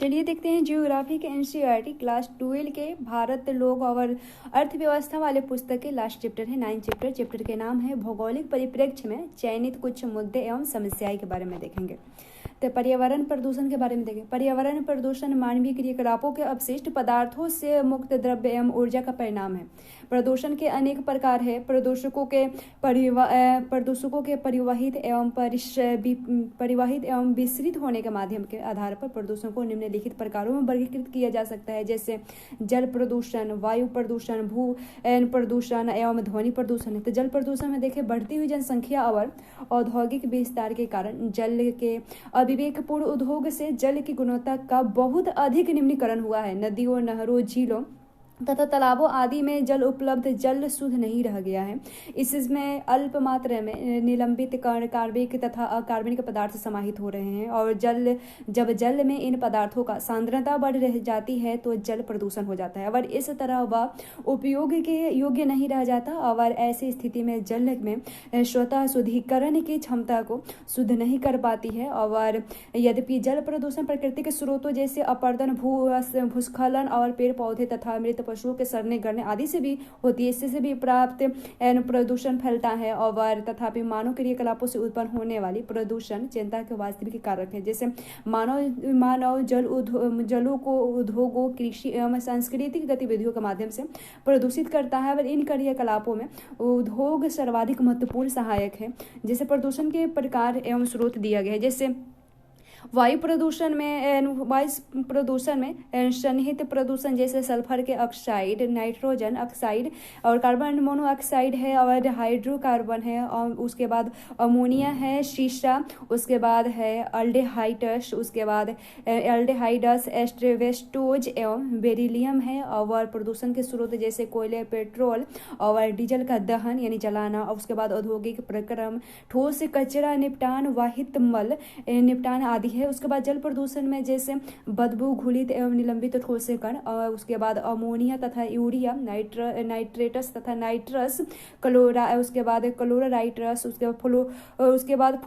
चलिए देखते हैं जियोग्राफी के एनसीईआरटी क्लास 12 के भारत लोग और अर्थव्यवस्था वाले पुस्तक के लास्ट चैप्टर है 9 चैप्टर के नाम है भौगोलिक परिप्रेक्ष्य में चयनित कुछ मुद्दे एवं समस्याएं के बारे में देखेंगे। तो पर्यावरण प्रदूषण के बारे में देखें। पर्यावरण प्रदूषण मानवीय क्रियाकलापों के अपशिष्ट पदार्थों से मुक्त द्रव्य एवं ऊर्जा का परिणाम है। प्रदूषण के अनेक प्रकार है। प्रदूषकों के परिवाहित एवं विसरित होने के माध्यम के आधार पर प्रदूषण को निम्नलिखित प्रकारों में वर्गीकृत किया जा सकता है, जैसे जल प्रदूषण, वायु प्रदूषण, भू प्रदूषण एवं ध्वनि प्रदूषण है। तो जल प्रदूषण में देखें, बढ़ती हुई जनसंख्या और औद्योगिक विस्तार के कारण जल के अविवेकपूर्ण उद्योग से जल की गुणवत्ता का बहुत अधिक निम्नीकरण हुआ है। नदियों, नहरों, झीलों तथा तालाबों आदि में जल उपलब्ध जल शुद्ध नहीं रह गया है। इसमें अल्प मात्रा में निलंबित कार्बनिक तथा अकार्बनिक पदार्थ समाहित हो रहे हैं और जब जल में इन पदार्थों का सांद्रता बढ़ रह जाती है तो जल प्रदूषण हो जाता है और इस तरह वह उपयोग के योग्य नहीं रह जाता और ऐसी स्थिति में जल में स्वतः शुद्धिकरण की क्षमता को शुद्ध नहीं कर पाती है। और यद्यपि जल प्रदूषण प्राकृतिक स्रोतों जैसे अपरदन, भूस्खलन और पेड़ पौधे तथा मृत पशुओं के सड़ने गलने आदि से भी होती है, इससे से भी प्राप्त प्रदूषण फैलता है और तथापि मानव क्रियाकलापों से उत्पन्न होने वाली प्रदूषण चिंता के वास्तविक कारक है। जैसे मानव जलों को उद्योगों, कृषि एवं सांस्कृतिक गतिविधियों के माध्यम से प्रदूषित करता है और इन क्रियाकलापों में उद्योग सर्वाधिक महत्वपूर्ण सहायक है। जैसे प्रदूषण के प्रकार एवं स्रोत दिया गया है, जैसे वायु प्रदूषण में सन्निहित प्रदूषण जैसे सल्फर के ऑक्साइड, नाइट्रोजन ऑक्साइड और कार्बन मोनोऑक्साइड है और हाइड्रोकार्बन है और उसके बाद अमोनिया है, शीशा, उसके बाद है अल्डेहाइड्स, उसके बाद एल्डेहाइड्स, एस्बेस्टोज एवं बेरिलियम है। और प्रदूषण के स्रोत जैसे कोयले, पेट्रोल और डीजल का दहन यानी जलाना और उसके बाद औद्योगिक प्रक्रम, ठोस कचरा निपटान, वाहित मल निपटान आदि है। उसके बाद जल प्रदूषण में जैसे बदबू, घुलित एवं निलंबित ठोसे कण और उसके बाद अमोनिया तथा यूरिया, नाइट्रेटस तथा नाइट्रस, उसके बाद क्लोराइट्रस, उसके बाद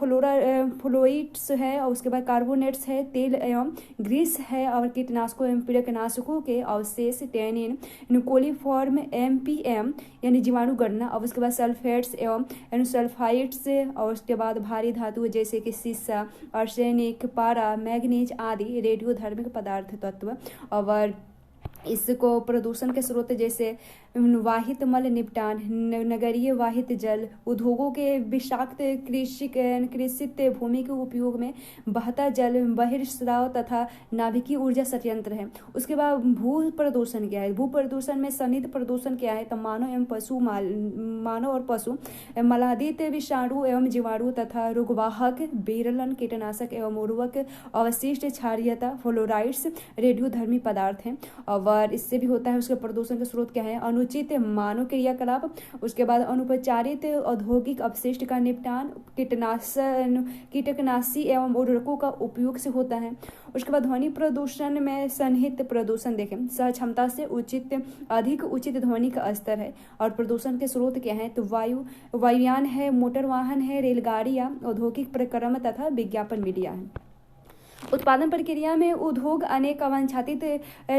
फ्लोइड्स है और उसके बाद कार्बोनेट्स है, तेल एवं ग्रीस है और कीटनाशकों एवं कीटनाशकों के अवशेष, टैनिन, कोलिफॉर्म, एमपीएम यानी जीवाणु गणना और उसके बाद सल्फेट्स एवं सल्फाइड्स और उसके बाद भारी धातु जैसे कि सीसा, आर्सेनिक, पारा, मैग्नीज आदि रेडियोधर्मिक पदार्थ तत्व। और इसको प्रदूषण के स्रोत जैसे वाहित मल निपटान, नगरीय वाहित जल, उद्योगों के विषाक्त कृषित भूमि के उपयोग में बहता जल, बहिर्स्राव तथा नाभिकीय ऊर्जा संयंत्र है। उसके बाद भू प्रदूषण क्या है? भू प्रदूषण में सन्निहित प्रदूषण क्या है? तो मानव और पशु मलादित विषाणु एवं जीवाणु तथा रोगवाहक, बेरलन, कीटनाशक एवं उर्वरक, अवशिष्ट, क्षारीयता, फ्लोराइड्स रेडियोधर्मी पदार्थ हैं और इससे भी होता है। उसके प्रदूषण के स्रोत क्या है? अनुचित मानव क्रियाकलाप, उसके बाद अनुपचारित औद्योगिक अपशिष्ट का निपटान, कीटनाशी एवं उर्वरकों का उपयोग से होता है। उसके बाद ध्वनि प्रदूषण में सन्निहित प्रदूषण देखें, सहक्षमता से अधिक उचित ध्वनि का स्तर है। और प्रदूषण के स्रोत क्या है? तो वायुयान है, मोटर वाहन है, रेलगाड़ियां, औद्योगिक प्रक्रम तथा विज्ञापन मीडिया है। उत्पादन प्रक्रिया में उद्योग अनेक अवांछित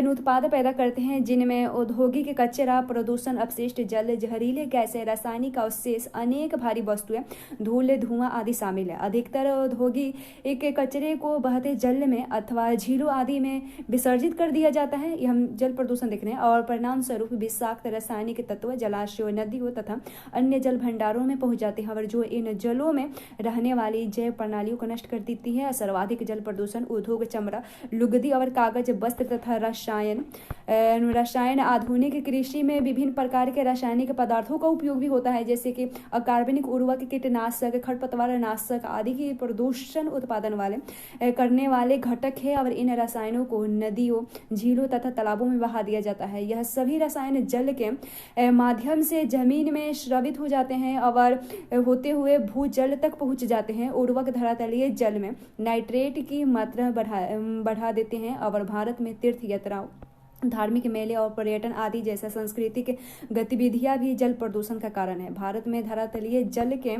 उत्पाद पैदा करते हैं जिनमें औद्योगिक कचरा, प्रदूषण, अपशिष्ट जल, जहरीले गैसें, रासायनिक अवशेष, अनेक भारी वस्तुएं, धूल, धुआं आदि शामिल है। अधिकतर औद्योगिक कचरे को बहते जल में अथवा झीलों आदि में विसर्जित कर दिया जाता है। यह हम जल प्रदूषण देख रहे हैं और परिणाम स्वरूप विषाक्त रासायनिक तत्व जलाशयों, नदियों तथा अन्य जल भंडारों में पहुंच जाते हैं और जो इन जलों में रहने वाली जैव प्रणालियों को नष्ट कर देती है। सर्वाधिक जल प्रदूषण उद्योग चमड़ा, लुगदी और कागज, वस्त्र तथा रसायन आधुनिक कृषि में विभिन्न प्रकार के रासायनिक पदार्थों का उपयोग भी होता है, जैसे कि अकार्बनिक उर्वरक, कीटनाशक, खरपतवार नाशक आदि की प्रदूषण उत्पादन वाले करने वाले घटक है और इन रसायनों को नदियों, झीलों तथा तालाबों में बहा दिया जाता है। यह सभी रसायन जल के माध्यम से जमीन में स्रावित हो जाते हैं और होते हुए भूजल तक पहुंच जाते हैं। उर्वरक धरातलीय जल में नाइट्रेट की मात्रा बढ़ा देते हैं और भारत में तीर्थ यात्राओं धार्मिक मेले और पर्यटन आदि जैसा सांस्कृतिक गतिविधियां भी जल प्रदूषण का कारण है। भारत में धरातलीय जल के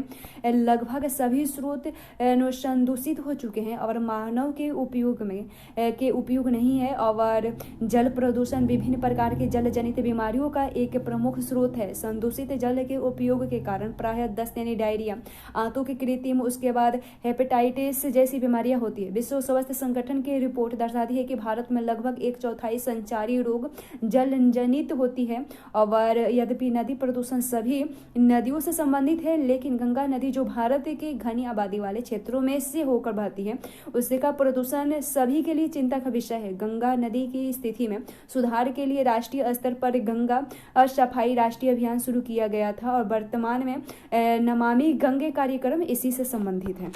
लगभग सभी स्रोत संदूषित हो चुके हैं और मानव के उपयोग नहीं है। और जल प्रदूषण विभिन्न प्रकार के जल जनित बीमारियों का एक प्रमुख स्रोत है। संदूषित जल के उपयोग के कारण प्रायः दस्त यानी डायरिया, आंतों की कृत्रिम, उसके बाद हेपेटाइटिस जैसी बीमारियां होती है। विश्व स्वास्थ्य संगठन की रिपोर्ट दर्शाती है कि भारत में लगभग 1/4 संचारी रोग जल जनित होती है। और यद्यपि नदी प्रदूषण सभी नदियों से संबंधित है, लेकिन गंगा नदी जो भारत के घनी आबादी वाले क्षेत्रों में से होकर बहती है, उसका प्रदूषण सभी के लिए चिंता का विषय है। गंगा नदी की स्थिति में सुधार के लिए राष्ट्रीय स्तर पर गंगा सफाई राष्ट्रीय अभियान शुरू किया गया था और वर्तमान में नमामि गंगे कार्यक्रम इसी से संबंधित है।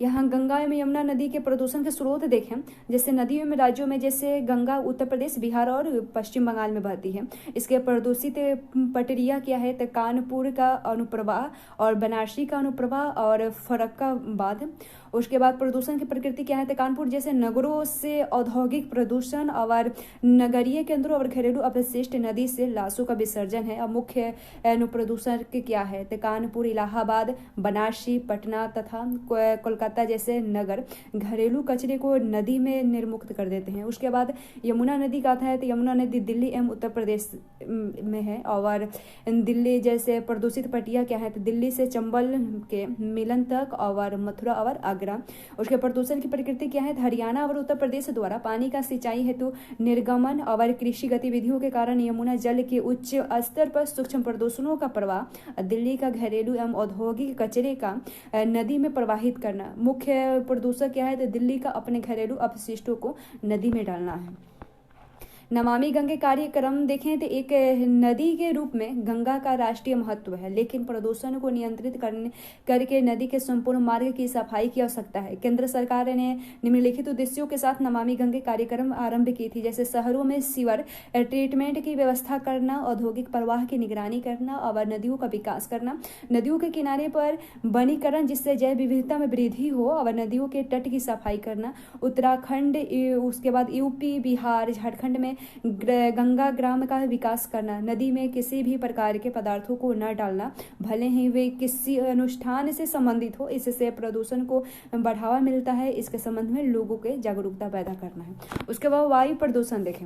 यहाँ गंगा एवं यमुना नदी के प्रदूषण के स्रोत देखें, जैसे नदियों में राज्यों में जैसे गंगा उत्तर प्रदेश, बिहार और पश्चिम बंगाल में बहती है। इसके प्रदूषित पटरिया क्या है तो कानपुर का अनुप्रवाह और बनारसी का अनुप्रवाह और फर्रुखाबाद। उसके बाद प्रदूषण की प्रकृति क्या है तो कानपुर जैसे नगरों से औद्योगिक प्रदूषण और नगरीय केंद्रों और घरेलू अपशिष्ट, नदी से लाशों का विसर्जन है। अब मुख्य प्रदूषण के क्या है तो कानपुर, इलाहाबाद, बनारसी, पटना तथा कोलकाता जैसे नगर घरेलू कचरे को नदी में निर्मुक्त कर देते हैं। उसके बाद यमुना नदी का है तो यमुना नदी दिल्ली एवं उत्तर प्रदेश में है। और दिल्ली जैसे प्रदूषित पटिया क्या है तो दिल्ली से चंबल के मिलन तक और मथुरा और आगरा। उसके प्रदूषण की प्रकृति क्या है, हरियाणा और उत्तर प्रदेश द्वारा पानी का सिंचाई हेतु निर्गमन और कृषि गतिविधियों के कारण यमुना जल के उच्च स्तर पर सूक्ष्म प्रदूषणों का प्रवाह, दिल्ली का घरेलू एवं औद्योगिक कचरे का नदी में प्रवाहित करना। मुख्य प्रदूषक क्या है तो दिल्ली का अपने घरेलू अपशिष्टों को नदी में डालना है। नमामि गंगे कार्यक्रम देखें तो एक नदी के रूप में गंगा का राष्ट्रीय महत्व है, लेकिन प्रदूषण को नियंत्रित करके नदी के संपूर्ण मार्ग की सफाई की आवश्यकता है। केंद्र सरकार ने निम्नलिखित उद्देश्यों के साथ नमामि गंगे कार्यक्रम आरंभ की थी, जैसे शहरों में सीवर ट्रीटमेंट की व्यवस्था करना, औद्योगिक प्रवाह की निगरानी करना और नदियों का विकास करना, नदियों के किनारे पर वनीकरण जिससे जैव विविधता में वृद्धि हो और नदियों के तट की सफाई करना। उत्तराखंड, उसके बाद यूपी, बिहार, झारखंड में गंगा ग्राम का विकास करना, नदी में किसी भी प्रकार के पदार्थों को न डालना, भले ही वे किसी अनुष्ठान से संबंधित हो। इससे प्रदूषण को बढ़ावा मिलता है। इसके संबंध में लोगों के जागरूकता पैदा करना है। उसके बाद वायु प्रदूषण देखें।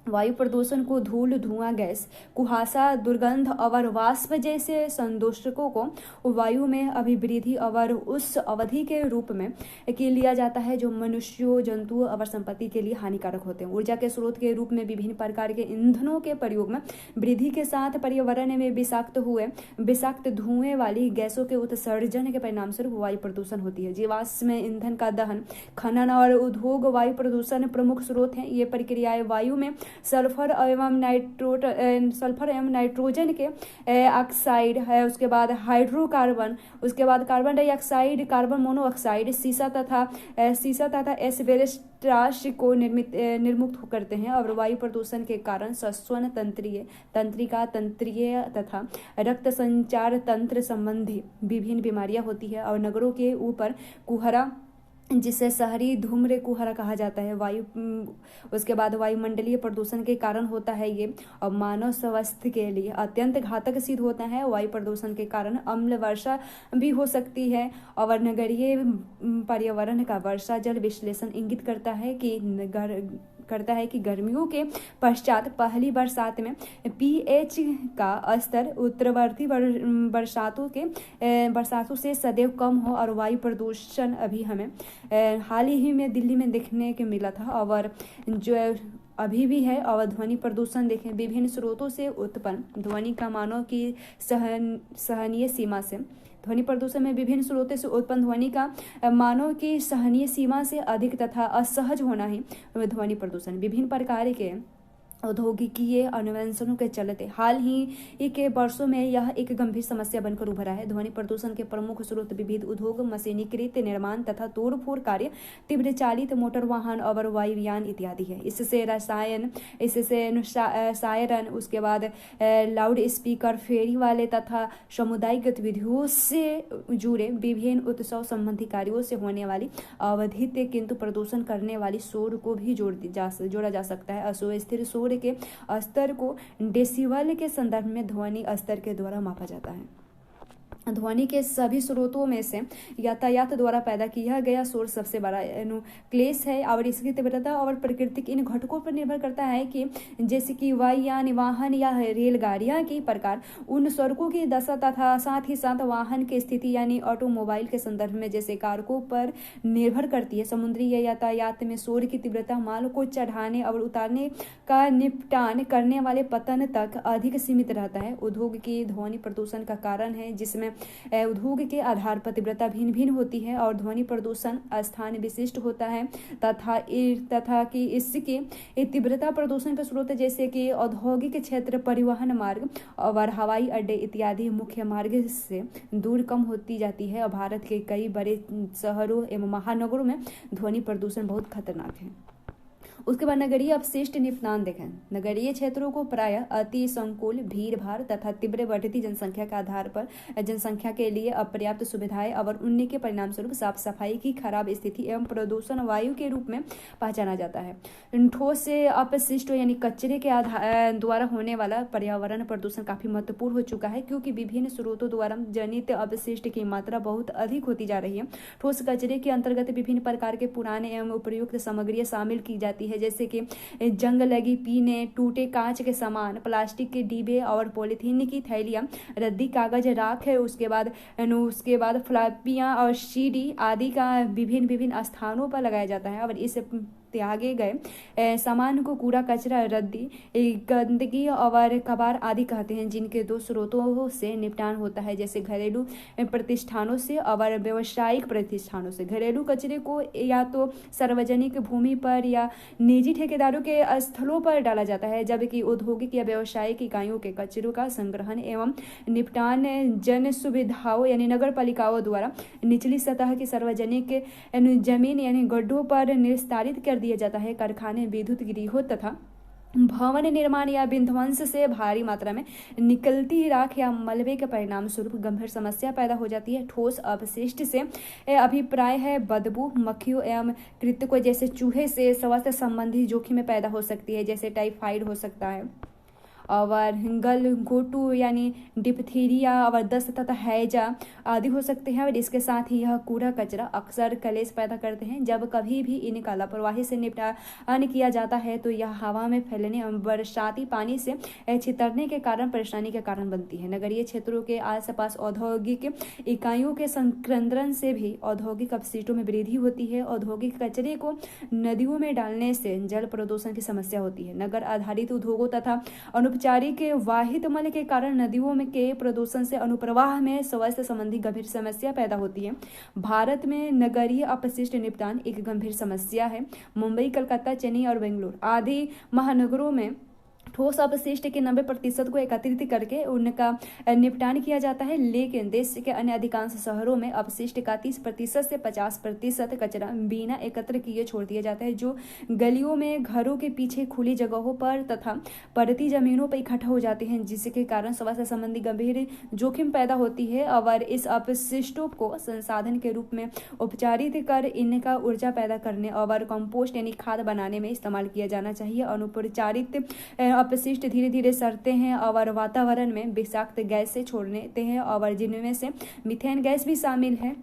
वायु प्रदूषण को धूल, धुआं, गैस, कुहासा, दुर्गंध और वाष्प जैसे संदूषकों को वायु में अभिवृद्धि और उस अवधि के रूप में लिया जाता है जो मनुष्यों, जंतुओं और संपत्ति के लिए हानिकारक होते हैं। ऊर्जा के स्रोत के रूप में विभिन्न प्रकार के ईंधनों के प्रयोग में वृद्धि के साथ पर्यावरण में विषाक्त धुएं वाली गैसों के उत्सर्जन के परिणाम स्वरूप वायु प्रदूषण होती है। जीवाश्म ईंधन का दहन, खनन और उद्योग वायु प्रदूषण प्रमुख स्रोत हैं। ये प्रक्रियाएं वायु में सल्फर एवं नाइट्रोजन के ऑक्साइड है, उसके बाद हाइड्रोकार्बन, उसके बाद कार्बन डाइऑक्साइड, कार्बन मोनोऑक्साइड, सीसा तथा एस्बेस्टॉस को निर्मुक्त करते हैं। और वायु प्रदूषण के कारण श्वसन तंत्रिका, तंत्रीय तथा रक्त संचार तंत्र संबंधी विभिन्न बीमारियां होती है। और नगरों के ऊपर कुहरा, जिसे शहरी धूम्र कुहरा कहा जाता है, उसके बाद वायुमंडलीय प्रदूषण के कारण होता है ये, और मानव स्वास्थ्य के लिए अत्यंत घातक सिद्ध होता है। वायु प्रदूषण के कारण अम्ल वर्षा भी हो सकती है। और नगरीय पर्यावरण का वर्षा जल विश्लेषण इंगित करता है कि गर्मियों के पश्चात पहली बरसात में pH का स्तर उत्तरवर्ती बरसातों से सदैव कम हो। और वायु प्रदूषण अभी हमें हाल ही में दिल्ली में देखने को मिला था और जो अभी भी है। और ध्वनि प्रदूषण देखें, विभिन्न स्रोतों से उत्पन्न ध्वनि का मानव की सहनीय सीमा से, ध्वनि प्रदूषण में विभिन्न स्रोतों से उत्पन्न ध्वनि का मानव की सहनीय सीमा से अधिक तथा असहज होना ही ध्वनि प्रदूषण। विभिन्न प्रकार के औद्योगिकीय अन्वेषणों के चलते हाल ही के वर्षों में यह एक गंभीर समस्या बनकर उभरा है। ध्वनि प्रदूषण के प्रमुख स्रोत विविध उद्योग, मशीनीकृत निर्माण तथा तोड़फोड़ कार्य, तीव्र चालित मोटर वाहन और वायुयान इत्यादि है। इससे शायरन, उसके बाद लाउड स्पीकर, फेरी वाले तथा सामुदायिक गतिविधियों से जुड़े विभिन्न उत्सव संबंधी कार्यों से होने वाली अवधित किंतु प्रदूषण करने वाली शोर को भी जोड़ा जा सकता है। अस्थिर शोर के स्तर को डेसिबल के संदर्भ में ध्वनि स्तर के द्वारा मापा जाता है। ध्वनि के सभी स्रोतों में से यातायात द्वारा पैदा किया गया शोर सबसे बड़ा क्लेश है और इसकी तीव्रता और प्राकृतिक इन घटकों पर निर्भर करता है कि जैसे कि वायुयान, वाहन या रेलगाड़ियां की प्रकार, उन सड़कों की दशा तथा साथ ही साथ वाहन की स्थिति यानी ऑटोमोबाइल के संदर्भ में जैसे कारकों पर निर्भर करती है। समुद्री यातायात में शोर की तीव्रता माल को चढ़ाने और उतारने का निपटान करने वाले पतन तक अधिक सीमित रहता है। उद्योग की ध्वनि प्रदूषण का कारण है जिसमें उद्योग के आधार पर तीव्रता भिन्न भिन्न होती है और ध्वनि प्रदूषण स्थान विशिष्ट होता है तथा कि इसकी तीव्रता प्रदूषण के स्रोत जैसे कि औद्योगिक क्षेत्र, परिवहन मार्ग और हवाई अड्डे इत्यादि मुख्य मार्ग से दूर कम होती जाती है। और भारत के कई बड़े शहरों एवं महानगरों में ध्वनि प्रदूषण बहुत खतरनाक है। उसके बाद नगरीय अपशिष्ट निपटान देखें। नगरीय क्षेत्रों को प्रायः अति संकुल, भीड़ भाड़ तथा तीव्र बढ़ती जनसंख्या के आधार पर जनसंख्या के लिए अपर्याप्त सुविधाएं और उन्हीं के परिणाम स्वरूप साफ सफाई की खराब स्थिति एवं प्रदूषण वायु के रूप में पहचाना जाता है। ठोस से अपशिष्ट यानी कचरे के द्वारा होने वाला पर्यावरण प्रदूषण काफी महत्वपूर्ण हो चुका है क्योंकि विभिन्न स्रोतों द्वारा जनित अपशिष्ट की मात्रा बहुत अधिक होती जा रही है। ठोस कचरे के अंतर्गत विभिन्न प्रकार के पुराने एवं उपयुक्त सामग्रियां शामिल की जाती है जैसे कि जंग लगी पीने, टूटे कांच के सामान, प्लास्टिक के डिब्बे और पॉलीथीन की थैलियां, रद्दी कागज, राख है, उसके बाद फ्लॉपियां और सीडी आदि का विभिन्न स्थानों पर लगाया जाता है और इस त्यागे गए सामान को कूड़ा कचरा, रद्दी, गंदगी और कबाड़ आदि कहते हैं जिनके दो स्रोतों से निपटान होता है जैसे घरेलू प्रतिष्ठानों से और व्यावसायिक प्रतिष्ठानों से। घरेलू कचरे को या तो सार्वजनिक भूमि पर या निजी ठेकेदारों के स्थलों पर डाला जाता है जबकि औद्योगिक या व्यावसायिक इकाइयों के कचरों का संग्रहण एवं निपटान जन सुविधाओं यानी नगर पालिकाओं द्वारा निचली सतह की सार्वजनिक जमीन यानी गड्ढों पर निस्तारित कर दिया जाता है। कारखाने, विद्युत गृहों तथा भवन निर्माण या विध्वंस से भारी मात्रा में निकलती राख या मलबे के परिणाम स्वरूप गंभीर समस्या पैदा हो जाती है। ठोस अपशिष्ट से अभिप्राय है बदबू, मक्खियों एवं कृंतकों जैसे चूहे से स्वास्थ्य संबंधी जोखिम पैदा हो सकती है जैसे टाइफाइड हो सकता है और गलघोटू यानी डिप्थीरिया और दस्त तथा हैजा आदि हो सकते हैं। और इसके साथ ही यह कूड़ा कचरा अक्सर कलेश पैदा करते हैं। जब कभी भी इनका लापरवाही से निपटान किया जाता है तो यह हवा में फैलने और बरसाती पानी से छितरने के कारण परेशानी के कारण बनती है। नगरीय क्षेत्रों के आसपास औद्योगिक इकाइयों के संक्रमण से भी औद्योगिक अपशिष्टों में वृद्धि होती है। औद्योगिक कचरे को नदियों में डालने से जल प्रदूषण की समस्या होती है। नगर आधारित उद्योगों तथा औपचारिक वाहित मल के कारण नदियों में के प्रदूषण से अनुप्रवाह में स्वास्थ्य संबंधी गंभीर समस्या पैदा होती है। भारत में नगरीय अपशिष्ट निपटान एक गंभीर समस्या है। मुंबई, कलकत्ता, चेन्नई और बेंगलुरु आदि महानगरों में ठोस अपशिष्ट के 90% को एकत्रित करके उनका निपटान किया जाता है लेकिन देश के अन्य अधिकांश शहरों में अपशिष्ट का 30% से 50% कचरा बिना एकत्र किए छोड़ दिया जाता है जो गलियों में, घरों के पीछे, खुली जगहों पर तथा पड़ती जमीनों पर इकट्ठा हो जाते हैं जिसके कारण स्वास्थ्य संबंधी गंभीर जोखिम पैदा होती है। और इस अपशिष्टों को संसाधन के रूप में उपचारित कर इनका ऊर्जा पैदा करने और कंपोस्ट यानी खाद बनाने में इस्तेमाल किया जाना चाहिए। अनुपचारित अपशिष्ट धीरे धीरे सड़ते हैं और वातावरण में विषाक्त गैस से छोड़ते हैं और जिनमें से मीथेन गैस भी शामिल है।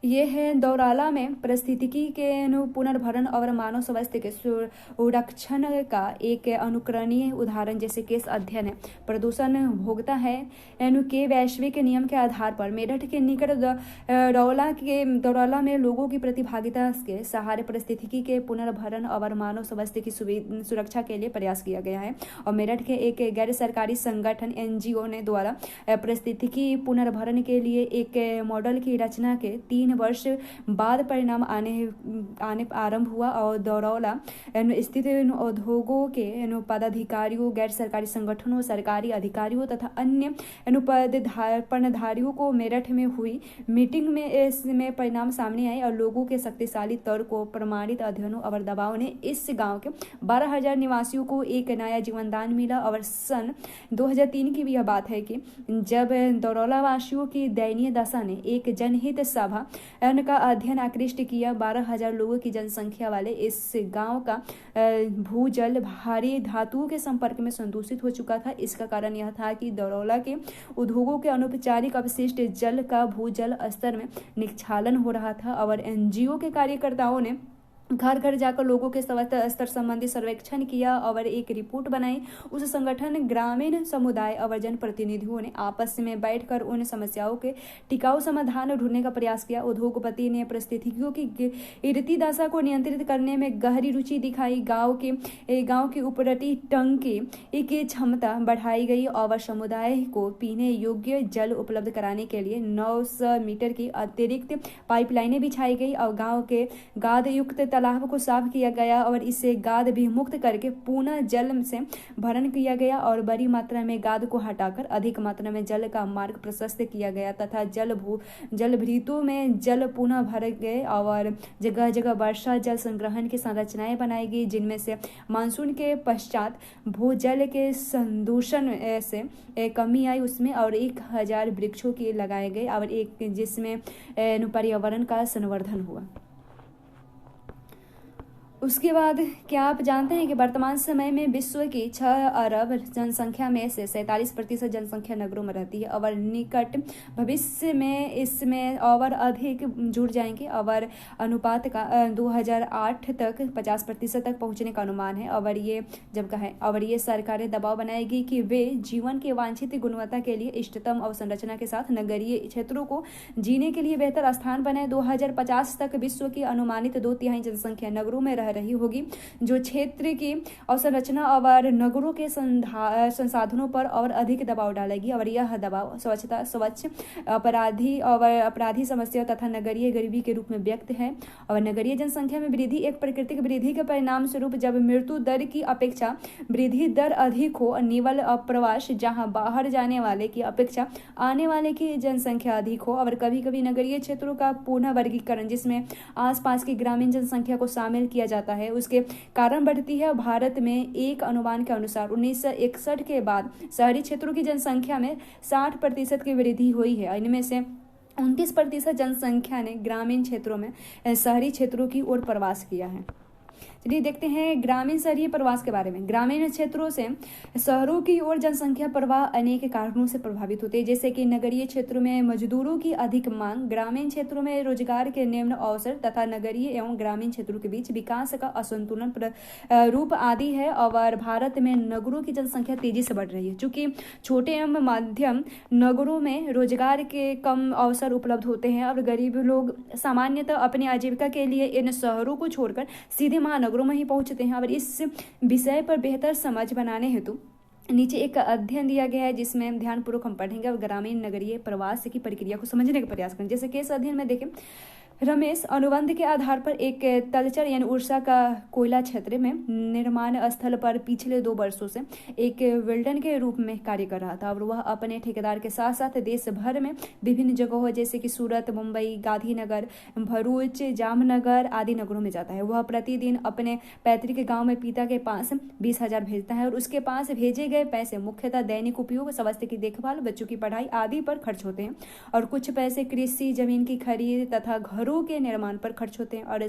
ये है दौराला में पारिस्थितिकी के पुनर्भरण और मानव स्वास्थ्य के संरक्षण का एक अनुकरणीय उदाहरण जैसे केस अध्ययन है। प्रदूषण भोगता है के वैश्विक नियम के आधार पर मेरठ के निकट दौराला में लोगों की प्रतिभागिता के सहारे पारिस्थितिकी के पुनर्भरण और मानव स्वास्थ्य की सुरक्षा के लिए प्रयास किया गया है। और मेरठ के एक गैर सरकारी संगठन NGO ने द्वारा पारिस्थितिकी पुनर्भरण के लिए एक मॉडल की रचना के 3 वर्ष बाद परिणाम आने आरंभ हुआ और दरौला स्थित उद्योगों के पदाधिकारियों, गैर सरकारी संगठनों, सरकारी अधिकारियों तथा अन्य पदधारियों को मेरठ में हुई मीटिंग में इसमें परिणाम सामने आए और लोगों के शक्तिशाली तर्कों, प्रमाणित अध्ययनों और दबाव ने इस गांव के 12,000 निवासियों को एक नया जीवनदान मिला। और सन 2003 की भी यह बात है कि जब दरौला वासियों की दयनीय दशा ने एक जनहित सभा का अध्ययन आकृष्ट किया। 12,000 लोगों की जनसंख्या वाले इस गांव का भूजल भारी धातुओं के संपर्क में संदूषित हो चुका था। इसका कारण यह था कि दरौला के उद्योगों के अनौपचारिक अपशिष्ट जल का भूजल स्तर में निक्षालन हो रहा था और एनजीओ के कार्यकर्ताओं ने घर घर जाकर लोगों के स्वास्थ्य स्तर संबंधी सर्वेक्षण किया और एक रिपोर्ट बनाई। उस संगठन, ग्रामीण समुदाय और जनप्रतिनिधियों ने आपस में बैठकर उन समस्याओं के टिकाऊ समाधान ढूंढने का प्रयास किया। उद्योगपति ने परिस्थितियों की गिरती दशा को नियंत्रित करने में गहरी रुचि दिखाई। गांव की उपरटी टंकी की क्षमता बढ़ाई गई और समुदाय को पीने योग्य जल उपलब्ध कराने के लिए 900 मीटर की अतिरिक्त पाइपलाइनें बिछाई गई और गाँव के गाद युक्त तालाब को साफ किया गया और इसे गाद भी मुक्त करके पुनः जल से भरण किया गया और बड़ी मात्रा में गाद को हटाकर अधिक मात्रा में जल का मार्ग प्रशस्त किया गया तथा जलभृतों में जल पुनः भर गए और जगह जगह वर्षा जल संग्रहण की संरचनाएं बनाई गई, जिनमें से मानसून के पश्चात भूजल के संदूषण से कमी आई उसमें और 1,000 वृक्षों के लगाए गए और एक जिसमें पर्यावरण का संवर्धन हुआ। उसके बाद क्या आप जानते हैं कि वर्तमान समय में विश्व की 6 अरब जनसंख्या में से 47% जनसंख्या नगरों में रहती है और निकट भविष्य में इसमें और अधिक जुड़ जाएंगे और अनुपात का 2008 तक 50% तक पहुंचने का अनुमान है। और ये जब कहें और ये सरकारें दबाव बनाएगी कि वे जीवन की वांछित गुणवत्ता के लिए इष्टतम अवसंरचना के साथ नगरीय क्षेत्रों को जीने के लिए बेहतर स्थान बनाए। 2050 तक विश्व की अनुमानित 2/3 जनसंख्या नगरों में रह रही होगी, जो क्षेत्र की अवसंरचना और नगरों के संसाधनों पर और अधिक दबाव डालेगी और यह दबाव स्वच्छ अपराधी समस्या तथा नगरीय गरीबी के रूप में व्यक्त है। और नगरीय जनसंख्या में वृद्धि एक प्राकृतिक वृद्धि के परिणाम स्वरूप जब मृत्यु दर की अपेक्षा वृद्धि दर अधिक हो, निवल प्रवास जहां बाहर जाने वाले की अपेक्षा आने वाले की जनसंख्या अधिक हो और कभी कभी नगरीय क्षेत्रों का पुनः वर्गीकरण जिसमें आसपास की ग्रामीण जनसंख्या को शामिल किया जाता है उसके कारण बढ़ती है। भारत में एक अनुमान के अनुसार 1961 के बाद शहरी क्षेत्रों की जनसंख्या में 60% की वृद्धि हुई है। इनमें से 29% जनसंख्या ने ग्रामीण क्षेत्रों में शहरी क्षेत्रों की ओर प्रवास किया है। चलिए देखते हैं ग्रामीण शहरी प्रवास के बारे में। ग्रामीण क्षेत्रों से शहरों की ओर जनसंख्या प्रवाह अनेक कारणों से प्रभावित होते हैं, जैसे कि नगरीय क्षेत्रों में मजदूरों की अधिक मांग, ग्रामीण क्षेत्रों में रोजगार के निम्न अवसर तथा नगरीय एवं ग्रामीण क्षेत्रों के बीच विकास का असंतुलन रूप आदि है। और भारत में नगरों की जनसंख्या तेजी से बढ़ रही है। चूंकि छोटे एवं मध्यम नगरों में रोजगार के कम अवसर उपलब्ध होते हैं और गरीब लोग सामान्यतः अपनी आजीविका के लिए इन शहरों को छोड़कर सीधे महानगरों में ही पहुंचते हैं। और इस विषय पर बेहतर समझ बनाने हेतु नीचे एक अध्ययन दिया गया है जिसमें ध्यानपूर्वक हम पढ़ेंगे और ग्रामीण नगरीय प्रवास की प्रक्रिया को समझने का प्रयास करें। जैसे कि इस अध्ययन में देखें, रमेश अनुबंध के आधार पर एक तलचर यानी उड़ीसा का कोयला क्षेत्र में निर्माण स्थल पर पिछले 2 वर्षों से एक वेल्डन के रूप में कार्य कर रहा था और वह अपने ठेकेदार के साथ साथ देश भर में विभिन्न जगहों जैसे कि सूरत, मुंबई, गांधीनगर, भरूच, जामनगर आदि नगरों में जाता है। वह प्रतिदिन अपने पैतृक गांव में पिता के पास 20,000 भेजता है और उसके पास भेजे गए पैसे मुख्यतः दैनिक उपयोग, स्वास्थ्य की देखभाल, बच्चों की पढ़ाई आदि पर खर्च होते हैं और कुछ पैसे कृषि जमीन की खरीद तथा घरों के निर्माण पर खर्च होते हैं। और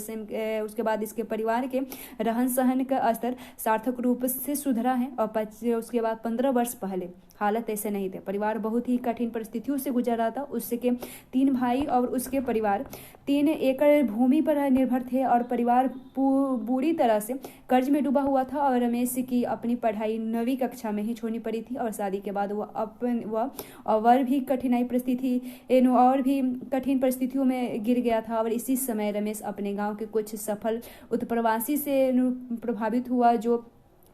उसके बाद इसके परिवार के रहन सहन का स्तर सार्थक रूप से सुधरा है। और उसके बाद 15 वर्ष पहले हालत ऐसे नहीं थे। परिवार बहुत ही कठिन परिस्थितियों से गुजर रहा था। उसके 3 भाई और उसके परिवार 3 एकड़ भूमि पर निर्भर थे और परिवार बुरी तरह से कर्ज में डूबा हुआ था। और रमेश की अपनी पढ़ाई 9वीं कक्षा में ही छोड़नी पड़ी थी और शादी के बाद वह और भी कठिन परिस्थितियों में गिर गया था। और इसी समय रमेश अपने गांव के कुछ सफल उत्प्रवासी से प्रभावित हुआ जो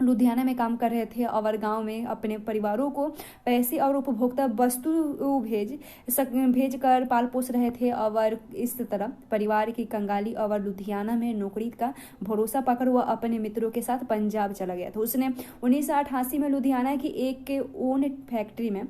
लुधियाना में काम कर रहे थे और गांव में अपने परिवारों को पैसे और उपभोक्ता वस्तु भेज कर पाल पोस रहे थे। और इस तरह परिवार की कंगाली और लुधियाना में नौकरी का भरोसा पाकर वह अपने मित्रों के साथ पंजाब चला गया था। उसने 1988 में लुधियाना की एक के ओन फैक्ट्री में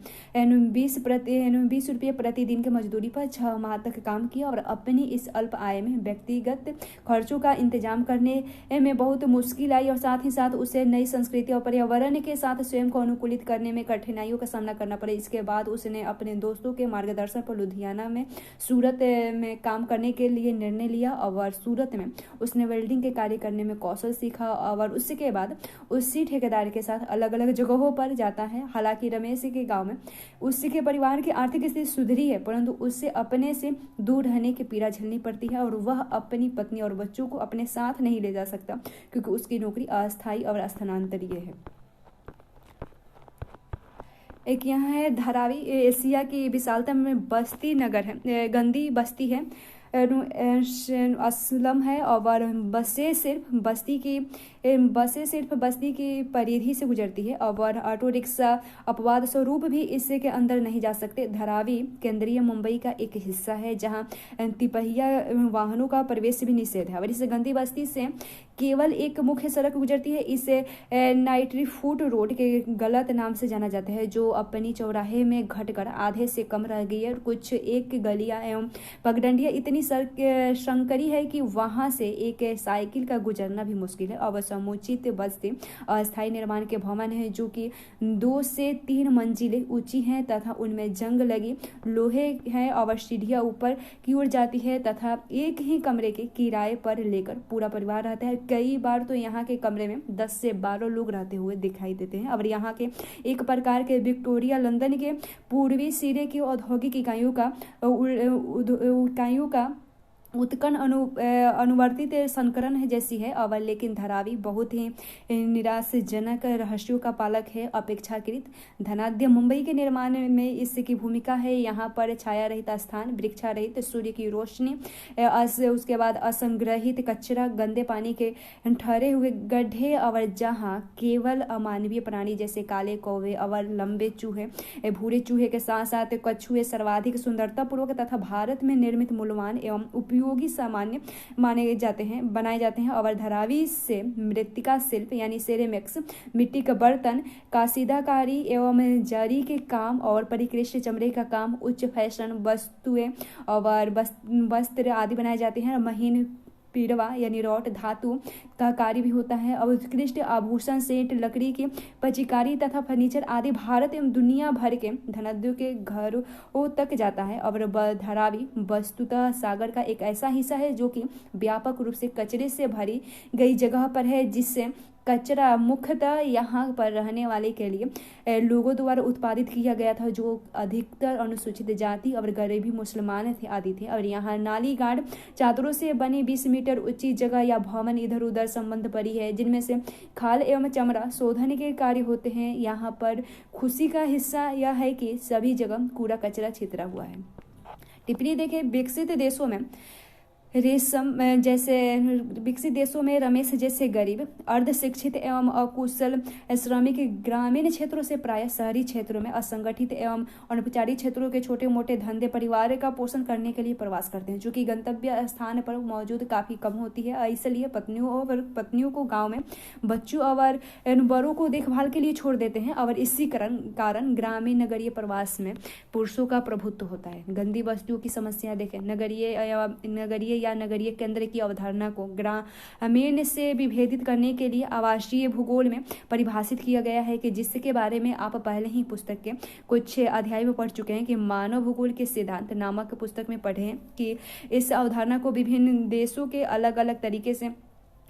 20 रुपये प्रतिदिन की मजदूरी पर 6 माह तक काम किया और अपनी इस अल्प आय में व्यक्तिगत खर्चों का इंतजाम करने में बहुत मुश्किल आई और साथ ही साथ उसे नई संस्कृति और पर्यावरण के साथ स्वयं को अनुकूलित करने में कठिनाइयों का सामना करना पड़ा। इसके बाद उसने अपने दोस्तों के मार्गदर्शन पर लुधियाना में सूरत में काम करने के लिए निर्णय लिया और सूरत में उसने वेल्डिंग के कार्य करने में कौशल सीखा और उसके बाद उसी ठेकेदार के साथ अलग अलग जगहों पर जाता है। हालांकि रमेश के गाँव में उसके परिवार की आर्थिक स्थिति सुधरी है, परंतु उससे अपने से दूर रहने की पीड़ा झेलनी पड़ती है और वह अपनी पत्नी और बच्चों को अपने साथ नहीं ले जा सकता क्योंकि उसकी नौकरी अस्थायी और स्थानांतरीय है। एक यहाँ है धारावी, एशिया की विशालता में बस्ती नगर है, गंदी बस्ती है, असलम है और बसें सिर्फ बस्ती की परिधि से गुजरती है और ऑटो रिक्शा अपवाद स्वरूप भी इससे के अंदर नहीं जा सकते। धारावी केंद्रीय मुंबई का एक हिस्सा है जहां तिपहिया वाहनों का प्रवेश भी निषेध है और इस गंदी बस्ती से केवल एक मुख्य सड़क गुजरती है। इसे नाइट्रीफूट रोड के गलत नाम से जाना जाता है जो अपनी चौराहे में घटकर आधे से कम रह गई है। कुछ एक गलियां एवं पगडंडियां इतनी संकरी है कि वहां से एक साइकिल का गुजरना भी मुश्किल है और समुचित बस्ती अस्थायी निर्माण के भवन है जो कि 2 से 3 मंजिलें ऊंची हैं तथा उनमें जंग लगी लोहे हैं और सीढ़ियां ऊपर की ओर जाती है तथा एक ही कमरे के किराए पर लेकर पूरा परिवार रहता है। कई बार तो यहाँ के कमरे में 10 से 12 लोग रहते हुए दिखाई देते हैं और यहाँ के एक प्रकार के विक्टोरिया लंदन के पूर्वी सिरे की औद्योगिक इकाइयों का उत्कन अनुवर्तित संस्करण है जैसी है अवल, लेकिन धारावी बहुत ही निराशाजनक रहस्यों का पालक है। अपेक्षाकृत धनाढ्य मुंबई के निर्माण में इसकी भूमिका है। यहाँ पर छाया रहित स्थान, वृक्षा रहित, सूर्य की रोशनी, उसके बाद असंग्रहित कचरा, गंदे पानी के ठहरे हुए गड्ढे और जहाँ केवल अमानवीय प्राणी जैसे काले कौवे और लंबे चूहे, भूरे चूहे के साथ साथ कछुए सर्वाधिक सुंदरतापूर्वक तथा भारत में निर्मित मूल्यवान एवं उपयोगी सामान्य बनाए जाते हैं और धारावी से मृत्तिका शिल्प यानी सेरेमिक्स, मिट्टी का बर्तन, कासीदाकारी एवं जरी के काम और परिकृष्ट चमड़े का काम, उच्च फैशन वस्तुएं और वस्त्र आदि बनाए जाते हैं। महीन पीड़वा यानी रॉट धातु का कार्य भी होता है और उत्कृष्ट आभूषण, सेंट, लकड़ी की पचिकारी तथा फर्नीचर आदि भारत एवं दुनिया भर के धनाढ्यों के घरों तक जाता है। और धारावी वस्तुतः सागर का एक ऐसा हिस्सा है जो कि व्यापक रूप से कचरे से भरी गई जगह पर है, जिससे कचरा मुख्यतः यहाँ पर रहने वाले के लिए लोगों द्वारा उत्पादित किया गया था जो अधिकतर अनुसूचित जाति और गरीबी मुसलमान थे आदि थे। और यहाँ नाली गार्ड चादरों से बनी 20 मीटर ऊंची जगह या भवन इधर उधर संबंध पड़ी है जिनमें से खाल एवं चमड़ा शोधन के कार्य होते हैं। यहाँ पर खुशी का हिस्सा यह है कि सभी जगह कूड़ा कचरा छितरा हुआ है। टिप्पणी देखें, विकसित देशों में रमेश जैसे गरीब, अर्धशिक्षित एवं अकुशल श्रमिक ग्रामीण क्षेत्रों से प्रायः शहरी क्षेत्रों में असंगठित एवं अनौपचारिक क्षेत्रों के छोटे मोटे धंधे परिवार का पोषण करने के लिए प्रवास करते हैं, जो कि गंतव्य स्थान पर मौजूद काफी कम होती है। इसलिए पत्नियों को गांव में बच्चों और बड़ों को देखभाल के लिए छोड़ देते हैं और इसी कारण ग्रामीण नगरीय प्रवास में पुरुषों का प्रभुत्व होता है। गंदी बस्तियों की समस्या देखें, नगरीय केंद्र की अवधारणा को ग्रामीण से विभेदित करने के लिए आवासीय भूगोल में परिभाषित किया गया है कि जिसके बारे में आप पहले ही पुस्तक के कुछ अध्याय में पढ़ चुके हैं कि मानव भूगोल के सिद्धांत नामक पुस्तक में पढ़े हैं कि इस अवधारणा को विभिन्न देशों के अलग अलग तरीके से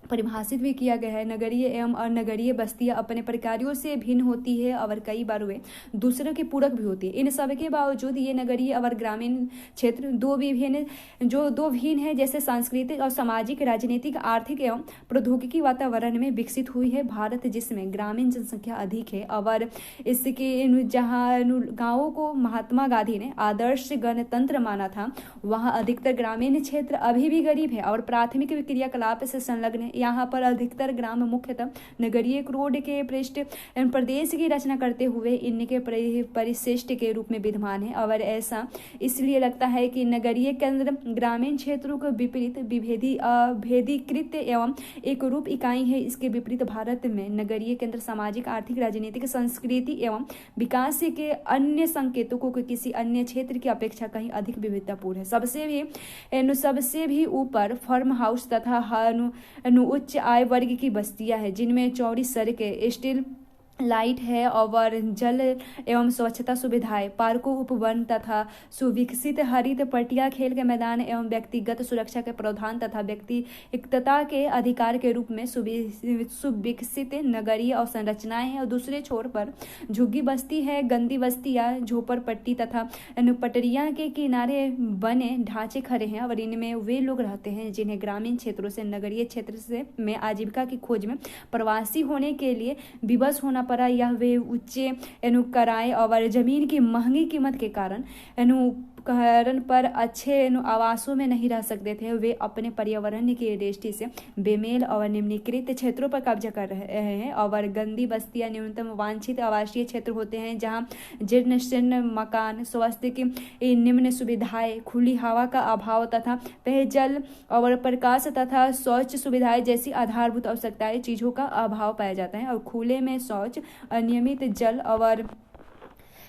परिभाषित भी किया गया है। नगरीय एवं अनगरीय बस्तियां अपने प्रकारों से भिन्न होती है और कई बार वे दूसरों के पूरक भी होती है। इन सब के बावजूद ये नगरीय और ग्रामीण क्षेत्र दो भिन्न है, जैसे सांस्कृतिक और सामाजिक, राजनीतिक, आर्थिक एवं प्रौद्योगिकी वातावरण में विकसित हुई है। भारत जिसमें ग्रामीण जनसंख्या अधिक है और इसके जहाँ गाँवों को महात्मा गांधी ने आदर्श गणतंत्र माना था, वहाँ अधिकतर ग्रामीण क्षेत्र अभी भी गरीब है और प्राथमिक क्रियाकलाप से संलग्न यहाँ पर अधिकतर ग्राम मुख्यतः नगरीय रोड के पृष्ठ प्रदेश की रचना करते हुए इनके परिशिष्ट के रूप में विद्यमान है। और ऐसा इसलिए लगता है कि नगरीय केंद्र ग्रामीण क्षेत्रों को विपरीत भेदीकृत एवं एक रूप इकाई है। इसके विपरीत भारत में नगरीय केंद्र सामाजिक, आर्थिक, राजनीतिक, संस्कृति एवं विकास के अन्य संकेतों को किसी अन्य क्षेत्र की अपेक्षा कहीं अधिक विविधतापूर्ण है। सबसे भी ऊपर फार्म हाउस तथा उच्च आय वर्ग की बस्तियां हैं, जिनमें चौड़ी सड़कें, स्टील लाइट है और जल एवं स्वच्छता सुविधाएं, पार्कों, उपवन तथा सुविकसित हरित पट्टियां, खेल के मैदान एवं व्यक्तिगत सुरक्षा के प्रावधान तथा व्यक्तिगतता के अधिकार के रूप में सुविकसित नगरीय अवसंरचनाएं हैं। और दूसरे छोर पर झुग्गी बस्ती है, गंदी बस्तियां, झोपड़पट्टी तथा पटरियां के किनारे बने ढांचे खड़े हैं और इनमें वे लोग रहते हैं जिन्हें ग्रामीण क्षेत्रों से नगरीय क्षेत्र से में आजीविका की खोज में प्रवासी होने के लिए विवश होना पड़ा, या वे उच्च किराए और जमीन की महंगी कीमत के कारण पर अच्छे आवासों में नहीं रह सकते थे। वे अपने पर्यावरण की दृष्टि से बेमेल और निम्नलिखित क्षेत्रों पर कब्जा कर रहे हैं। और गंदी बस्तियां न्यूनतम वांछित आवासीय क्षेत्र होते हैं जहां जीर्ण शीर्ण मकान, स्वास्थ्य की निम्न सुविधाएं, खुली हवा का अभाव तथा पेयजल और प्रकाश तथा शौच सुविधाएं जैसी आधारभूत आवश्यकताएं चीजों का अभाव पाया जाता है। और खुले में शौच, अनियमित जल और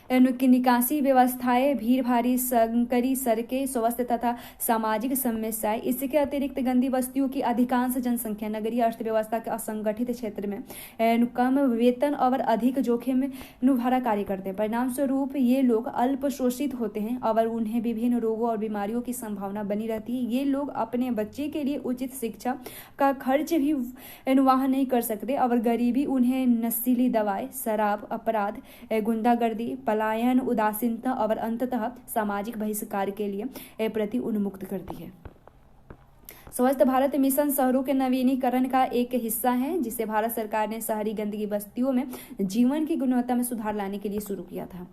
की निकासी व्यवस्थाएं, भीड़ भारी संकरी सड़कें, स्वास्थ्य तथा सामाजिक समस्याएं। इसके अतिरिक्त गंदी बस्तियों की अधिकांश जनसंख्या नगरीय अर्थव्यवस्था के असंगठित क्षेत्र में कम वेतन और अधिक जोखिम भरा कार्य करते हैं। परिणाम स्वरूप ये लोग अल्प शोषित होते हैं और उन्हें विभिन्न रोगों और बीमारियों की संभावना बनी रहती है। ये लोग अपने बच्चे के लिए उचित शिक्षा का खर्च भी वहन नहीं कर सकते और गरीबी उन्हें नशीली दवाएं, शराब, अपराध, गुंडागर्दी, पलायन, उदासीनता और अंततः सामाजिक बहिष्कार के लिए प्रति उन्मुक्त करती है। स्वच्छ भारत मिशन शहरों के नवीनीकरण का एक हिस्सा है, जिसे भारत सरकार ने शहरी गंदगी बस्तियों में जीवन की गुणवत्ता में सुधार लाने के लिए शुरू किया था।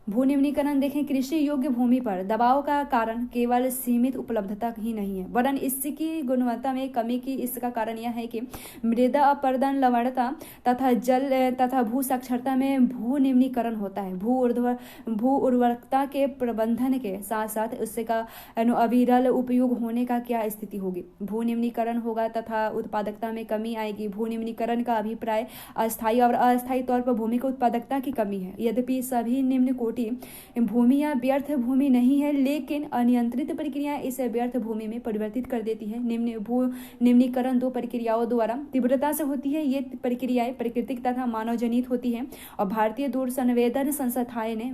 भू निम्नीकरण देखें, कृषि योग्य भूमि पर दबाव का कारण केवल सीमित उपलब्धता ही नहीं है, वरन इसकी गुणवत्ता में कमी की इसका कारण यह है कि मृदा अपरदन, लवणता तथा जल तथा भू साक्षरता में भू निम्नीकरण होता है। भू उर्वरकता के प्रबंधन के साथ साथ उससे का अविरल उपयोग होने का क्या स्थिति होगी। भू निम्नीकरण होगा तथा उत्पादकता में कमी आएगी। भू निम्नीकरण का अभिप्राय अस्थायी और अस्थायी तौर पर भूमि की उत्पादकता की कमी है। यद्यपि सभी निम्न कोटि भूमियां व्यर्थ भूमि नहीं है, लेकिन अनियंत्रित प्रक्रियाएं इसे व्यर्थ भूमि में परिवर्तित कर देती है। निम्नीकरण दो प्रक्रियाओं द्वारा तीव्रता से होती है। ये प्रक्रियाएं प्राकृतिक तथा मानव जनित होती हैं और भारतीय दूर संवेदन संस्थाएं ने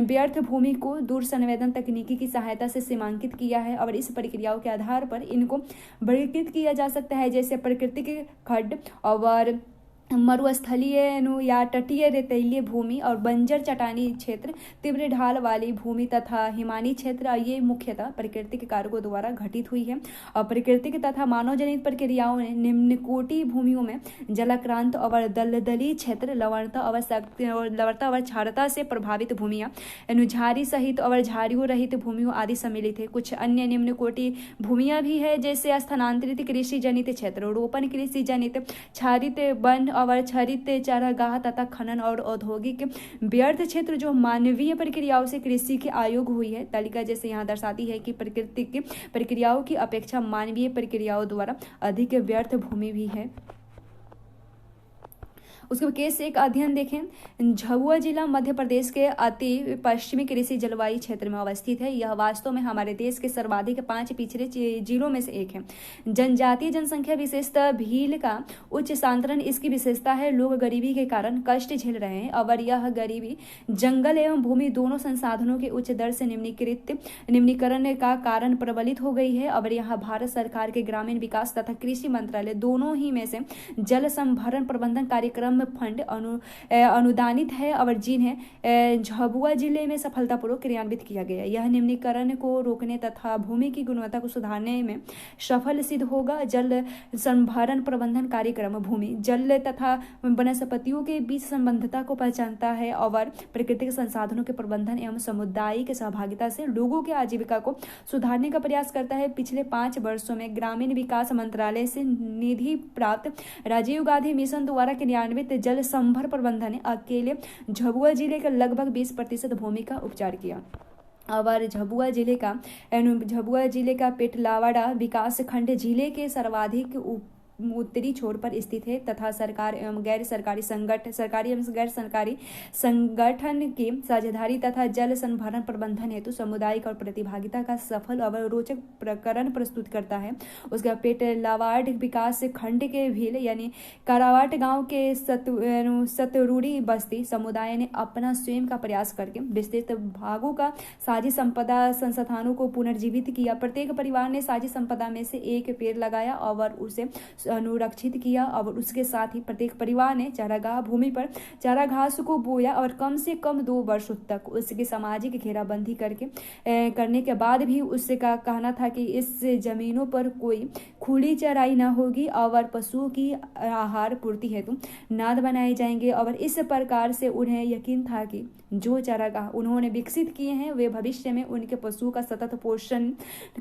व्यर्थ भूमि को दूर संवेदन तकनीकी की सहायता से सीमांकित किया है और इस प्रक्रियाओं के आधार पर इनको वर्गीकृत किया जा सकता है, जैसे प्राकृतिक खड्ड और मरुस्थलीय या तटीय रेतीली भूमि और बंजर चट्टानी क्षेत्र, तीव्र ढाल वाली भूमि तथा हिमानी क्षेत्र। ये मुख्यतः प्राकृतिक कारकों द्वारा घटित हुई है और प्राकृतिक तथा मानव जनित प्रक्रियाओं ने निम्नकोटि भूमियों में जलाक्रांत और दलदली क्षेत्र, लवणता और क्षारता से प्रभावित भूमियां, झाड़ी सहित और झाड़ियों रहित भूमियों आदि सम्मिलित है। कुछ अन्य निम्नकोटि भूमियां भी है, जैसे स्थानांतरित कृषि जनित क्षेत्र, रोपण कृषि जनित, क्षारित वन और क्षरित चारागाह तथा खनन और औद्योगिक व्यर्थ क्षेत्र जो मानवीय प्रक्रियाओं से कृषि की आयोग हुई है। तालिका जैसे यहाँ दर्शाती है कि प्राकृतिक प्रक्रियाओं की अपेक्षा मानवीय प्रक्रियाओं द्वारा अधिक व्यर्थ भूमि भी है। उसके केस एक अध्ययन देखें, झाबुआ जिला मध्य प्रदेश के अति पश्चिमी कृषि जलवायु क्षेत्र में अवस्थित है। यह वास्तव में हमारे देश के सर्वाधिक 5 पिछड़े जिलों में से एक है। जनजातीय जनसंख्या विशेषता भील का उच्च सांतरण इसकी विशेषता है। लोग गरीबी के कारण कष्ट झेल रहे हैं और यह गरीबी जंगल एवं भूमि दोनों संसाधनों के उच्च दर से निम्नीकरण का कारण प्रबलित हो गई है। और यहाँ भारत सरकार के ग्रामीण विकास तथा कृषि मंत्रालय दोनों ही में से जल संभरण प्रबंधन कार्यक्रम श्रम फंड अनुदानित है और जिन्हें झाबुआ जिले में सफलतापूर्वक क्रियान्वित किया गया। यह निम्नीकरण को रोकने तथा भूमि की गुणवत्ता को सुधारने में सफल सिद्ध होगा। जल संभरण प्रबंधन कार्यक्रम भूमि, जल तथा वनस्पतियों के बीच संबंधता को पहचानता है और प्राकृतिक संसाधनों के प्रबंधन एवं सामुदायिक सहभागिता से लोगों की आजीविका को सुधारने का प्रयास करता है। पिछले 5 वर्षों में ग्रामीण विकास मंत्रालय से निधि प्राप्त राजीव गांधी मिशन द्वारा क्रियान्वित जल संभर प्रबंधन ने अकेले झाबुआ जिले के लगभग 20% भूमि का उपचार किया। और झाबुआ जिले का पेटलावाड़ा विकास खंड जिले के सर्वाधिक उत्तरी छोर पर स्थित है तथा सरकार एवं गैर सरकारी सरकारी एवं गैर सरकारी संगठन की साझेदारी तथा जल संभरण प्रबंधन हेतु सामुदायिक और प्रतिभागिता का सफल और रोचक प्रकरण प्रस्तुत करता है। उसका पेटलावाड़ विकास खंड के भील यानी कारावाट गांव के सतरूढ़ी बस्ती समुदाय ने अपना स्वयं का प्रयास करके विस्तृत भागों का साझी संपदा संसाधनों को पुनर्जीवित किया। प्रत्येक परिवार ने साझी संपदा में से एक पेड़ लगाया और उसे अनुरक्षित किया और उसके साथ ही प्रत्येक परिवार ने चारागाह भूमि पर चारा घास को बोया और कम से कम 2 वर्षों तक उसकी सामाजिक घेराबंदी करने के बाद भी उसका कहना था कि इस जमीनों पर कोई खुली चराई न होगी और पशुओं की आहार पूर्ति हेतु नाद बनाए जाएंगे। और इस प्रकार से उन्हें यकीन था कि जो चारागाह उन्होंने विकसित किए हैं वे भविष्य में उनके पशुओं का सतत पोषण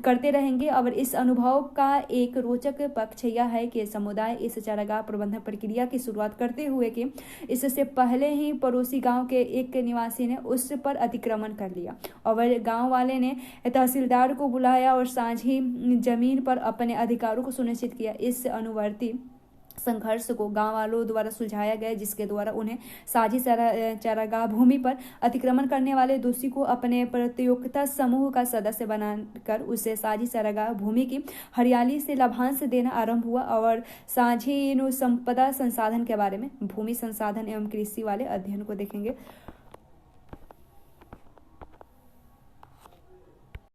करते रहेंगे। और इस अनुभव का एक रोचक पक्ष यह है कि समुदाय इस चारागाह प्रबंधन प्रक्रिया की शुरुआत करते हुए कि इससे पहले ही पड़ोसी गांव के एक निवासी ने उस पर अतिक्रमण कर लिया और गांव वाले ने तहसीलदार को बुलाया और साझी जमीन पर अपने अधिकारों को सुनिश्चित किया। इस अनुवर्ती संघर्ष को गांव वालों द्वारा सुलझाया गया जिसके द्वारा उन्हें साझी चारागाह भूमि पर अतिक्रमण करने वाले दोषी को अपने प्रतियोगिता समूह का सदस्य बनाकर उसे साझी चारागाह भूमि की हरियाली से लाभांश देना आरंभ हुआ। और साझी संपदा संसाधन के बारे में भूमि संसाधन एवं कृषि वाले अध्ययन को देखेंगे।